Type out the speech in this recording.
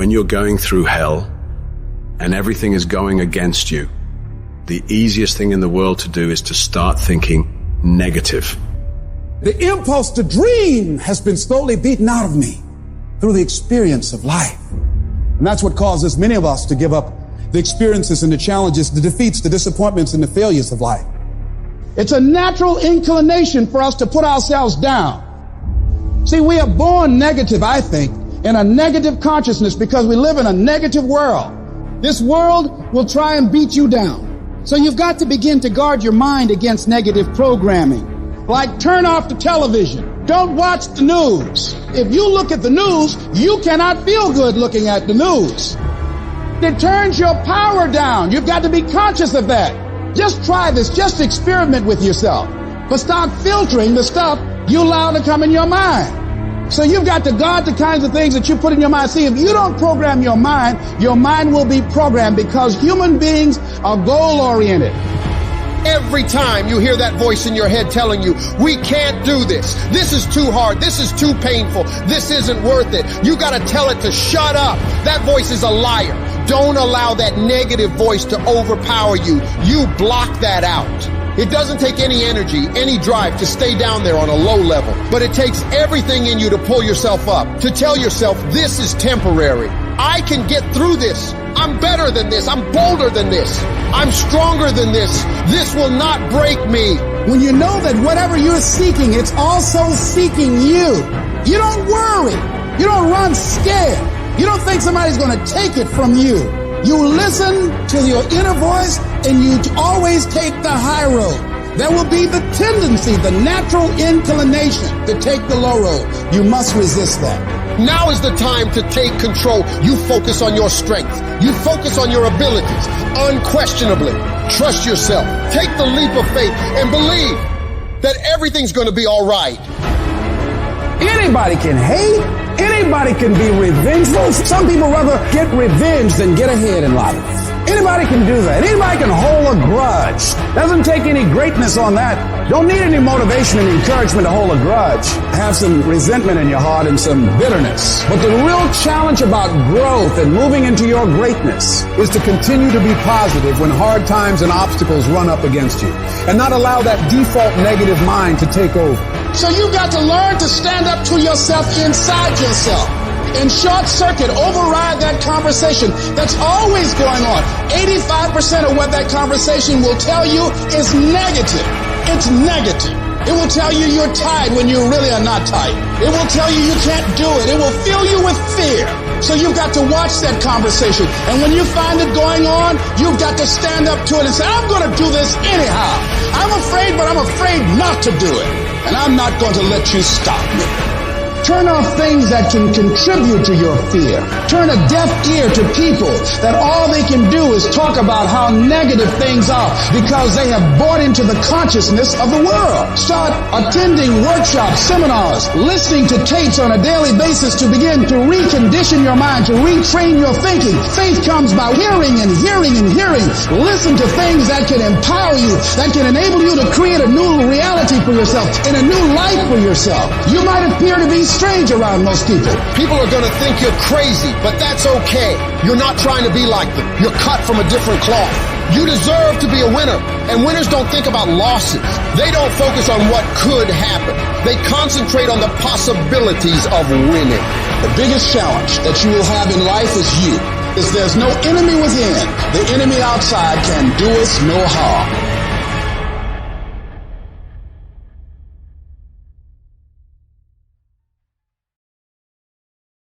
When you're going through hell and everything is going against you, the easiest thing in the world to do is to start thinking negative. The impulse to dream has been slowly beaten out of me through the experience of life. And that's what causes many of us to give up the experiences and the challenges, the defeats, the disappointments, and the failures of life. It's a natural inclination for us to put ourselves down. See, we are born negative, I think, in a negative consciousness because we live in a negative world. This world will try and beat you down. So you've got to begin to guard your mind against negative programming. Like turn off the television. Don't watch the news. If you look at the news, you cannot feel good looking at the news. It turns your power down. You've got to be conscious of that. Just try this. Just experiment with yourself. But start filtering the stuff you allow to come in your mind. So you've got to guard the kinds of things that you put in your mind. See, if you don't program your mind will be programmed because human beings are goal-oriented. Every time you hear that voice in your head telling you, we can't do this. This is too hard. This is too painful. This isn't worth it. You got to tell it to shut up. That voice is a liar. Don't allow that negative voice to overpower you. You block that out. It doesn't take any energy, any drive to stay down there on a low level, but it takes everything in you to pull yourself up, to tell yourself this is temporary. I can get through this. I'm better than this. I'm bolder than this. I'm stronger than this. This will not break me. When you know that whatever you're seeking, it's also seeking you. You don't worry. You don't run scared. You don't think somebody's going to take it from you. You listen to your inner voice and you always take the high road. There will be the tendency, the natural inclination to take the low road. You must resist that. Now is the time to take control. You focus on your strength. You focus on your abilities. Unquestionably, trust yourself. Take the leap of faith and believe that everything's going to be all right. Anybody can hate. Anybody can be revengeful. Some people rather get revenge than get ahead in life. Anybody can do that. Anybody can hold a grudge. Doesn't take any greatness on that. Don't need any motivation and encouragement to hold a grudge. Have some resentment in your heart and some bitterness. But the real challenge about growth and moving into your greatness is to continue to be positive when hard times and obstacles run up against you, and not allow that default negative mind to take over. So you've got to learn to stand up to yourself inside yourself and short circuit, override that conversation that's always going on. 85% of what that conversation will tell you is negative. It's negative. It will tell you you're tired when you really are not tired. It will tell you you can't do it. It will fill you with fear. So you've got to watch that conversation. And when you find it going on, you've got to stand up to it and say, I'm going to do this anyhow. I'm afraid, but I'm afraid not to do it. And I'm not going to let you stop me. Turn off things that can contribute to your fear. Turn a deaf ear to people that all they can do is talk about how negative things are because they have bought into the consciousness of the world. Start attending workshops, seminars, listening to tapes on a daily basis to begin to recondition your mind, to retrain your thinking. Faith comes by hearing and hearing and hearing. Listen to things that can empower you, that can enable you to create a new reality for yourself and a new life for yourself. You might appear to be strange around most people. People are going to think you're crazy, but that's okay. You're not trying to be like them. You're cut from a different cloth. You deserve to be a winner. And winners don't think about losses. They don't focus on what could happen. They concentrate on the possibilities of winning. The biggest challenge that you will have in life is you. Is there's no enemy within. The enemy outside can do us no harm.